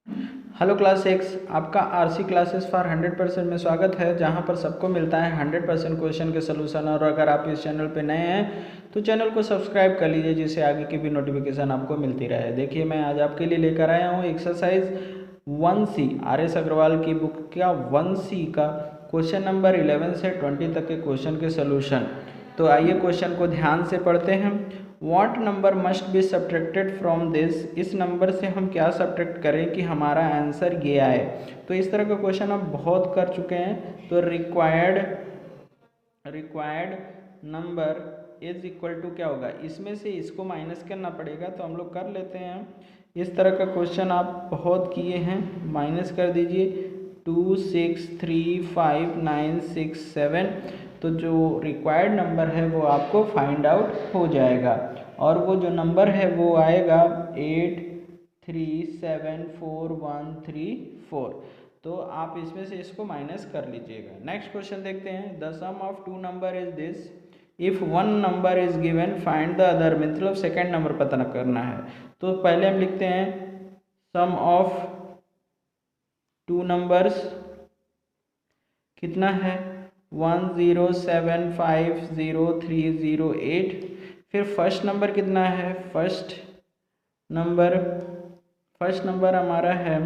Hello class 6, आपका RC classes for 100% में स्वागत है, जहां पर सबको मिलता है 100% क्वेश्चन के सलूशन। और अगर आप इस चैनल पे नए हैं तो चैनल को सब्सक्राइब कर लीजिए, जिससे आगे की भी नोटिफिकेशन आपको मिलती रहे। देखिए, मैं आज आपके लिए लेकर आया हूँ एक्सरसाइज 1C आर.एस. अग्रवाल की बुक का 1C का क्वेश्चन नंबर 11 से 20 तक के क्वेश्चन के सलूशन। तो आइए क्वेश्चन को ध्यान से पढ़ते हैं। What number must be subtracted from this, इस नंबर से हम क्या सब्ट्रैक्ट करें कि हमारा आंसर ये आए। तो इस तरह का क्वेश्चन आप बहुत कर चुके हैं। तो required number is equal to क्या होगा, इसमें से इसको माइनस करना पड़ेगा। तो हम लोग कर लेते हैं। इस तरह का क्वेश्चन आप बहुत किए हैं। माइनस कर दीजिए 2 6 3 5 9 6 7। तो जो रिक्वायर्ड नंबर है वो आपको फाइंड आउट हो जाएगा, और वो जो नंबर है वो आएगा 8374134। तो आप इसमें से इसको माइनस कर लीजिएगा। नेक्स्ट क्वेश्चन देखते हैं। The sum of two number is this, if one number is given find the other, मतलब सेकेंड नंबर पता करना है। तो पहले हम लिखते हैं सम ऑफ टू नंबर्स कितना है 10750308। फिर फर्स्ट नंबर कितना है, फर्स्ट नंबर हमारा है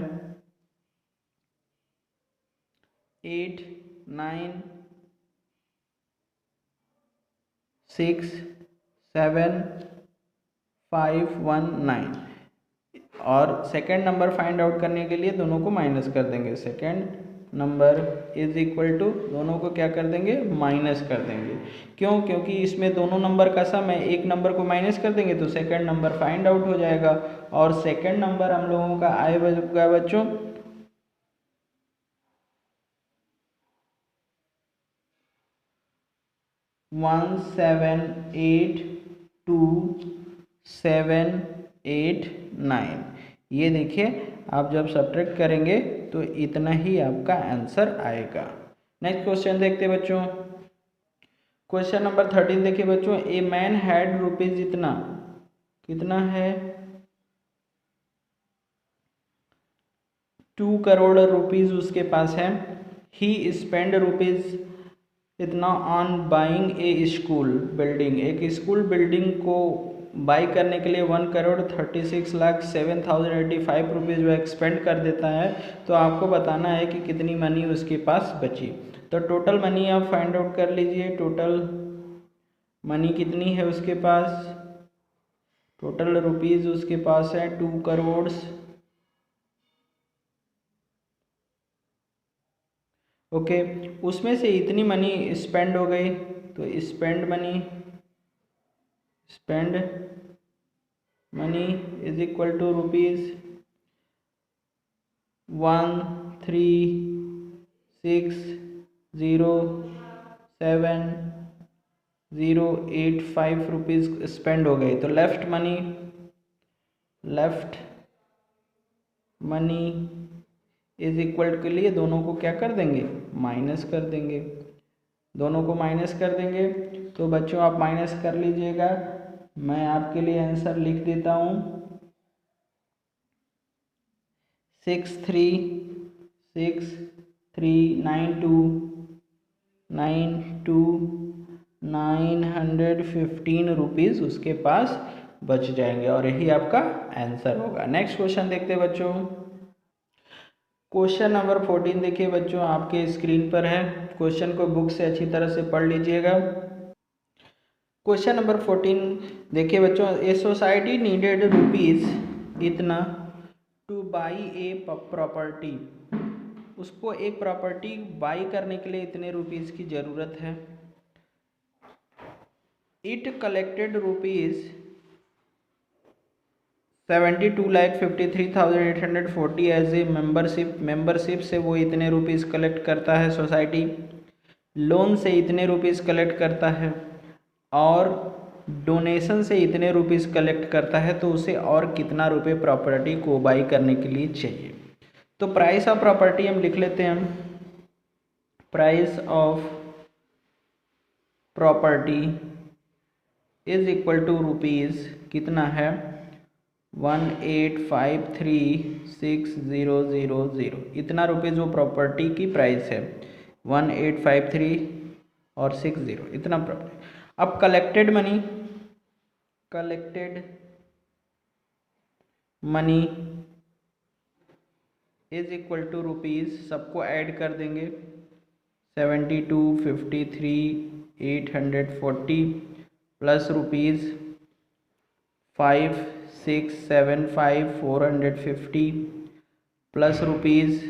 896519। और सेकेंड नंबर फाइंड आउट करने के लिए दोनों को माइनस कर देंगे। Second number is equal to, दोनों को क्या कर देंगे, माइनस कर देंगे। क्यों? क्योंकि इसमें दोनों नंबर का सम है, एक नंबर को माइनस कर देंगे तो सेकेंड नंबर फाइंड आउट हो जाएगा। और सेकेंड नंबर हम लोगों का आएगा बच्चों 178279। ये देखिए, आप जब सब्ट्रैक्ट करेंगे तो इतना ही आपका आंसर आएगा। नेक्स्ट क्वेश्चन देखते हैं बच्चों। क्वेश्चन नंबर 13 देखिए बच्चों। ए मैन हैड रुपीज इतना, कितना है 2 करोड़ रुपीज उसके पास है। ही स्पेंड रुपीज इतना on buying A school building, एक स्कूल बिल्डिंग को बाई करने के लिए 1,36,07,085 रुपीज़ वो एक्सपेंड कर देता है। तो आपको बताना है कि कितनी मनी उसके पास बची। तो टोटल मनी आप फाइंड आउट कर लीजिए। टोटल मनी कितनी है उसके पास, टोटल रुपीज़ उसके पास है 2 करोड़। ओके, उसमें से इतनी मनी स्पेंड हो गई। तो spend money is equal to rupees 13607,085 rupees spend हो गई। तो लेफ्ट मनी इज इक्वल के लिए दोनों को क्या कर देंगे, माइनस कर देंगे। दोनों को माइनस कर देंगे। तो बच्चों आप माइनस कर लीजिएगा, मैं आपके लिए आंसर लिख देता हूँ 636392915 रुपीज़ उसके पास बच जाएंगे, और यही आपका आंसर होगा। नेक्स्ट क्वेश्चन देखते हैं बच्चों। क्वेश्चन नंबर 14 देखिए बच्चों, आपके स्क्रीन पर है। क्वेश्चन को बुक से अच्छी तरह से पढ़ लीजिएगा। क्वेश्चन नंबर 14 देखिए बच्चों। ए सोसाइटी नीडेड रुपीज़ इतना टू बाई ए प्रॉपर्टी, उसको एक प्रॉपर्टी बाई करने के लिए इतने रुपीज़ की ज़रूरत है। It collected rupees 72,53,840 as a membership से वो इतने रुपीज़ कलेक्ट करता है। सोसाइटी लोन से इतने रुपीज़ कलेक्ट करता है, और डोनेशन से इतने रुपीज़ कलेक्ट करता है। तो उसे और कितना रुपए प्रॉपर्टी को बाई करने के लिए चाहिए। तो प्राइस ऑफ प्रॉपर्टी हम लिख लेते हैं। Price of property is equal to rupees कितना है 1,853,6,000 इतना रुपीज़ वो प्रॉपर्टी की प्राइस है। 1,853 और 60 इतना प्रॉपर्टी। अब collected money is equal to rupees, सबको ऐड कर देंगे। 72, 53, 840 प्लस रुपीज़ 5,675 450 प्लस रुपीज़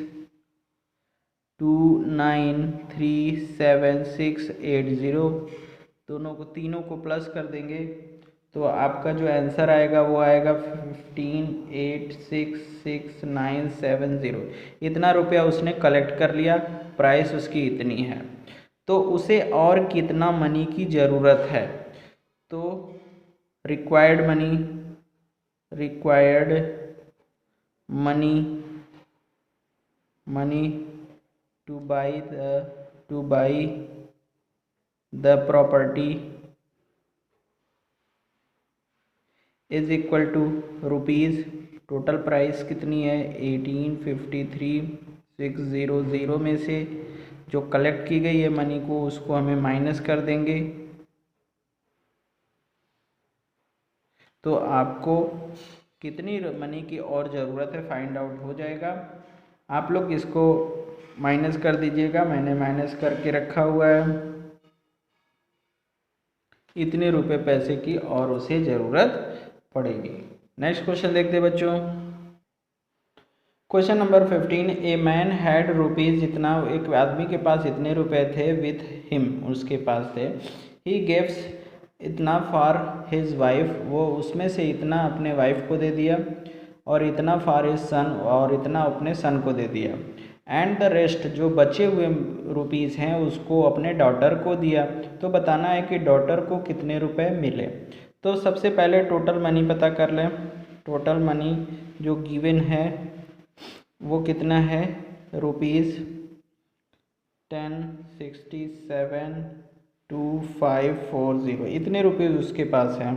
2,937,680 तीनों को प्लस कर देंगे तो आपका जो आंसर आएगा वो आएगा 15,86,6970। इतना रुपया उसने कलेक्ट कर लिया, प्राइस उसकी इतनी है। तो उसे और कितना मनी की ज़रूरत है? तो required money to buy the property is equal to rupees, total price कितनी है 18,53,600 में से जो कलेक्ट की गई है मनी को उसको हमें माइनस कर देंगे। तो आपको कितनी मनी की और ज़रूरत है फाइंड आउट हो जाएगा। आप लोग इसको माइनस कर दीजिएगा, मैंने माइनस करके रखा हुआ है। इतने रुपए पैसे की और उसे ज़रूरत पड़ेगी। नेक्स्ट क्वेश्चन देखते हैं बच्चों। Question number 15, a man had rupees, जितना एक आदमी के पास इतने रुपए थे, विथ हिम उसके पास थे, ही गिव्स इतना फॉर हिज वाइफ, वो उसमें से इतना अपने वाइफ को दे दिया, और इतना फॉर हिज सन, और इतना अपने सन को दे दिया, एंड द रेस्ट जो बचे हुए रुपीज़ हैं उसको अपने डॉटर को दिया। तो बताना है कि डॉटर को कितने रुपए मिले। तो सबसे पहले टोटल मनी पता कर लें। टोटल मनी जो गिवन है वो कितना है, रुपीज़ 1067,2540 इतने रुपीज़ उसके पास हैं।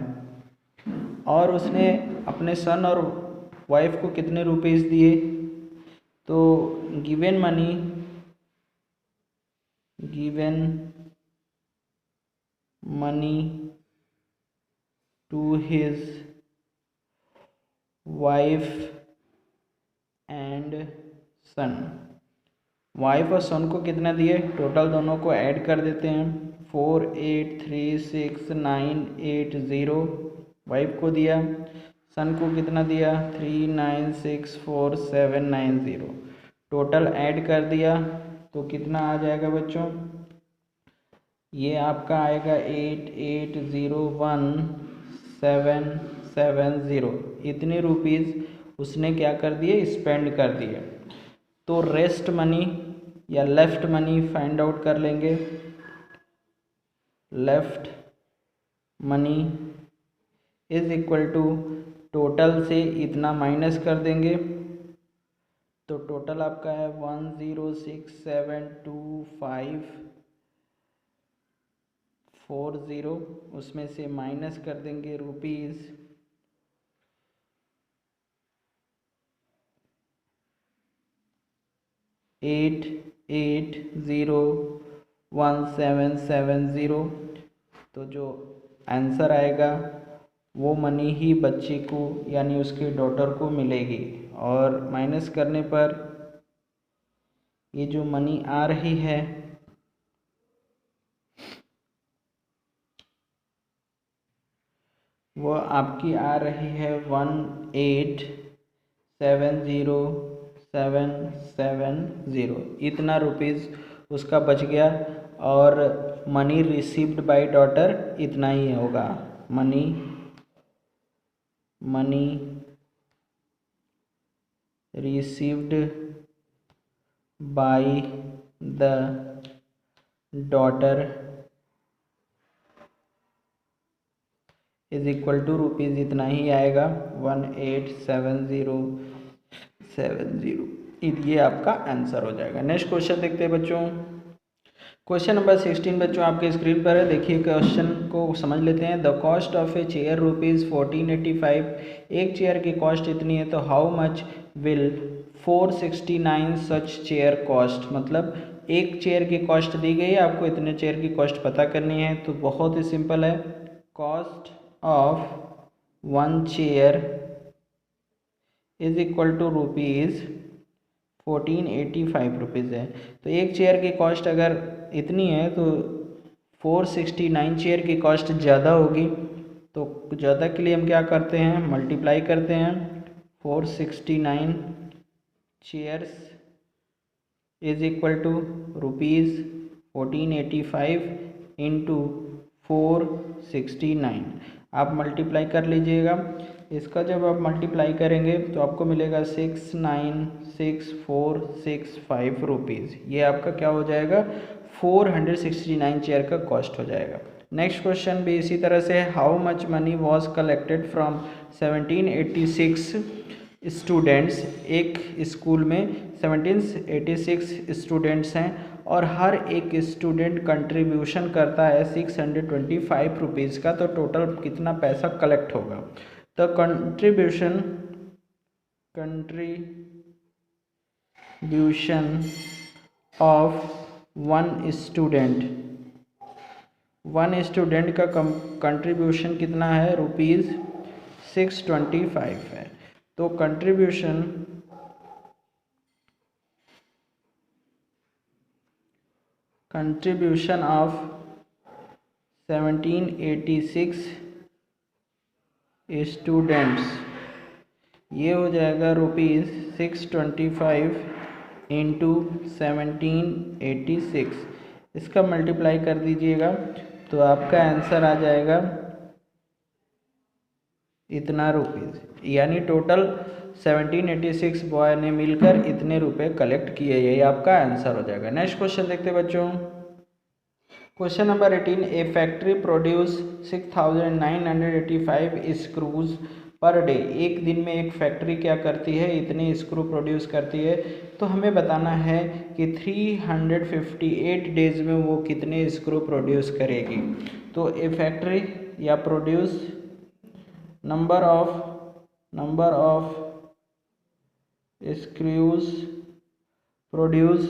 और उसने अपने सन और वाइफ को कितने रुपीज़ दिए? तो given money to his wife and son, wife और सन को कितना दिए, टोटल दोनों को ऐड कर देते हैं। 4836,980 वाइफ को दिया, सन को कितना दिया 3964,790, टोटल ऐड कर दिया तो कितना आ जाएगा बच्चों? ये आपका आएगा 8801,770। इतने रुपीज़ उसने क्या कर दिए, स्पेंड कर दिए। तो रेस्ट मनी या लेफ्ट मनी फाइंड आउट कर लेंगे। Left money is equal to total से इतना माइनस कर देंगे तो टोटल आपका है 10672540, उसमें से माइनस कर देंगे रुपीज़ 8801,770। तो जो आंसर आएगा वो मनी ही बच्चे को यानी उसके डॉटर को मिलेगी। और माइनस करने पर ये जो मनी आ रही है वो आपकी आ रही है 1,870,770। इतना रुपीज़ उसका बच गया और मनी रिसीव्ड बाय डॉटर इतना ही होगा। Money received by the daughter is equal to rupees इतना ही आएगा 1,870,770। ये आपका आंसर हो जाएगा। नेक्स्ट क्वेश्चन देखते हैं बच्चों। क्वेश्चन नंबर 16 बच्चों आपके स्क्रीन पर है, देखिए क्वेश्चन को समझ लेते हैं। The cost of a chair ₹1485, एक चेयर की कॉस्ट इतनी है, तो how much will 469 such chair cost. मतलब एक चेयर की कॉस्ट दी गई है, आपको इतने चेयर की कॉस्ट पता करनी है। तो बहुत ही सिंपल है, cost of one chair is equal to ₹1485 है। तो एक चेयर की कॉस्ट अगर इतनी है तो 469 चेयर की कॉस्ट ज़्यादा होगी। तो ज़्यादा के लिए हम क्या करते हैं, मल्टीप्लाई करते हैं। 469 chairs is equal to ₹1485 into 469। आप मल्टीप्लाई कर लीजिएगा। इसका जब आप मल्टीप्लाई करेंगे तो आपको मिलेगा 696,465 रुपीज़। ये आपका क्या हो जाएगा, 469 चेयर का कॉस्ट हो जाएगा। नेक्स्ट क्वेश्चन भी इसी तरह से है, how much money was collected from 1786 students. एक स्कूल में 1786 स्टूडेंट्स हैं और हर एक स्टूडेंट कंट्रीब्यूशन करता है 625 रुपीज़ का, तो टोटल कितना पैसा कलेक्ट होगा। तो कंट्रीब्यूशन ऑफ वन स्टूडेंट का कंट्रीब्यूशन कितना है, ₹625 है। तो कंट्रीब्यूशन ऑफ 1786 स्टूडेंट्स, ये हो जाएगा ₹625 इंटू 1786। इसका मल्टीप्लाई कर दीजिएगा तो आपका आंसर आ जाएगा इतना रुपीज़। यानी टोटल 1786 बॉय ने मिलकर इतने रुपए कलेक्ट किए, यही आपका आंसर हो जाएगा। नेक्स्ट क्वेश्चन देखते हैं बच्चों। Question number 18, a factory produce 6,985 screws per day. एक दिन में एक फैक्ट्री क्या करती है, इतने स्क्रू प्रोड्यूस करती है। तो हमें बताना है कि 358 डेज में वो कितने स्क्रू प्रोड्यूस करेगी। तो ए फैक्ट्री या produce number of screws produce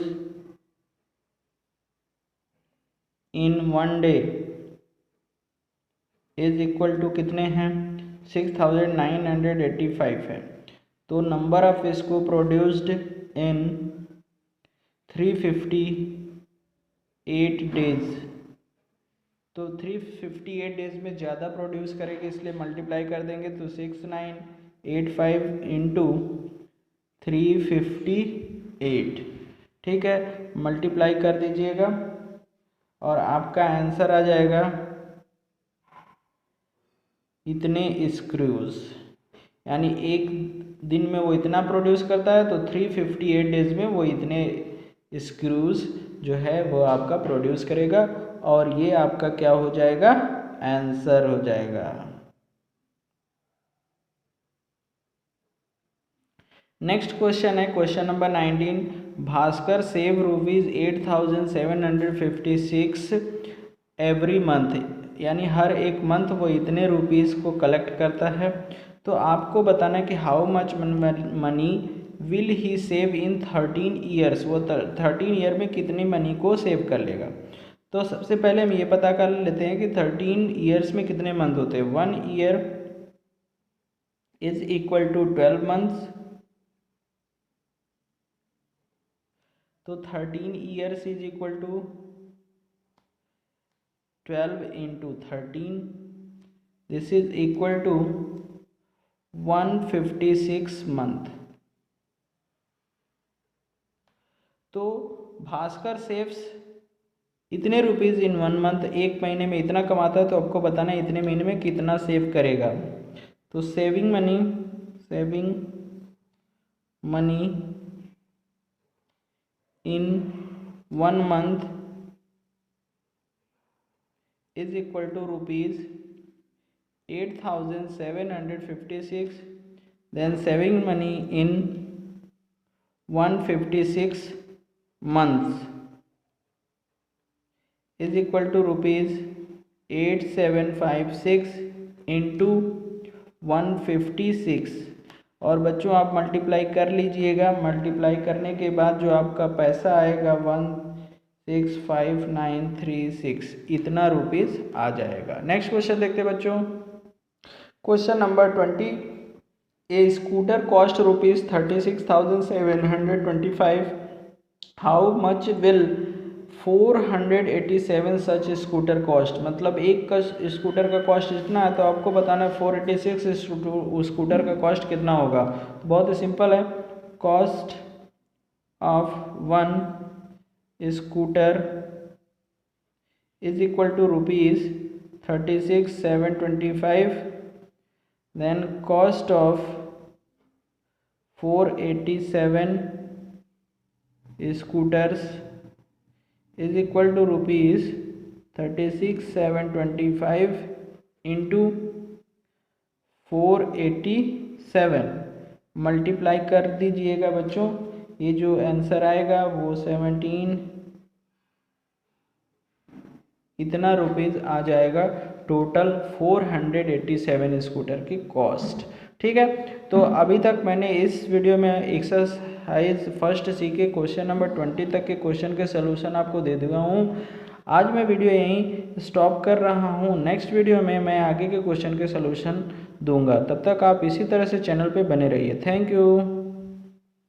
in one day is equal to कितने हैं, 6,985 है। तो number of screw produced in 358 days, तो 358 डेज में ज़्यादा प्रोड्यूस करेगी, इसलिए मल्टीप्लाई कर देंगे। तो 6,985 इंटू 358, ठीक है, मल्टीप्लाई कर दीजिएगा और आपका आंसर आ जाएगा इतने स्क्रूज। यानी एक दिन में वो इतना प्रोड्यूस करता है, तो 358 डेज में वो इतने स्क्रूज जो है वो आपका प्रोड्यूस करेगा, और ये आपका क्या हो जाएगा, आंसर हो जाएगा। नेक्स्ट क्वेश्चन है question number 19, Bhaskar save ₹8,756 every month. यानी हर एक मंथ वो इतने रुपीज़ को कलेक्ट करता है। तो आपको बताना है कि how much money will he save in 13 years. वो 13 ईयर में कितनी मनी को सेव कर लेगा। तो सबसे पहले हम ये पता कर लेते हैं कि 13 ईयर्स में कितने मंथ होते हैं। 1 year is equal to 12 months. तो 13 years is equal to 12 into 13, this is equal to 156 month. तो भास्कर सेव्स इतने रुपीज़ इन 1 मंथ, एक महीने में इतना कमाता है, तो आपको बताना है इतने महीने में कितना सेव करेगा। तो saving money in 1 month is equal to ₹8,756, then saving money in 156 months is equal to ₹8756 into 156। और बच्चों आप मल्टीप्लाई कर लीजिएगा। मल्टीप्लाई करने के बाद जो आपका पैसा आएगा 165936 इतना रुपीज़ आ जाएगा। नेक्स्ट क्वेश्चन देखते हैं बच्चों। Question number 20। A scooter cost ₹36,725। How much will 487 such scooter cost. मतलब एक का स्कूटर का कॉस्ट इतना है तो आपको बताना है 486 स्कूटर का कॉस्ट कितना होगा। तो बहुत ही सिंपल है। Cost of one scooter is equal to ₹36,725। Then cost of 487 scooters is equal to ₹36,725 into 487। Multiply कर दीजिएगा बच्चों। ये जो आंसर आएगा वो 17 इतना रुपीज़ आ जाएगा। टोटल 487 स्कूटर की कॉस्ट। ठीक है, तो अभी तक मैंने इस वीडियो में एक्सरसाइज फर्स्ट सी के क्वेश्चन नंबर 20 तक के क्वेश्चन के सलूशन आपको दे दिया हूँ। आज मैं वीडियो यहीं स्टॉप कर रहा हूँ। नेक्स्ट वीडियो में मैं आगे के क्वेश्चन के सलूशन दूंगा। तब तक आप इसी तरह से चैनल पे बने रहिए। Thank you.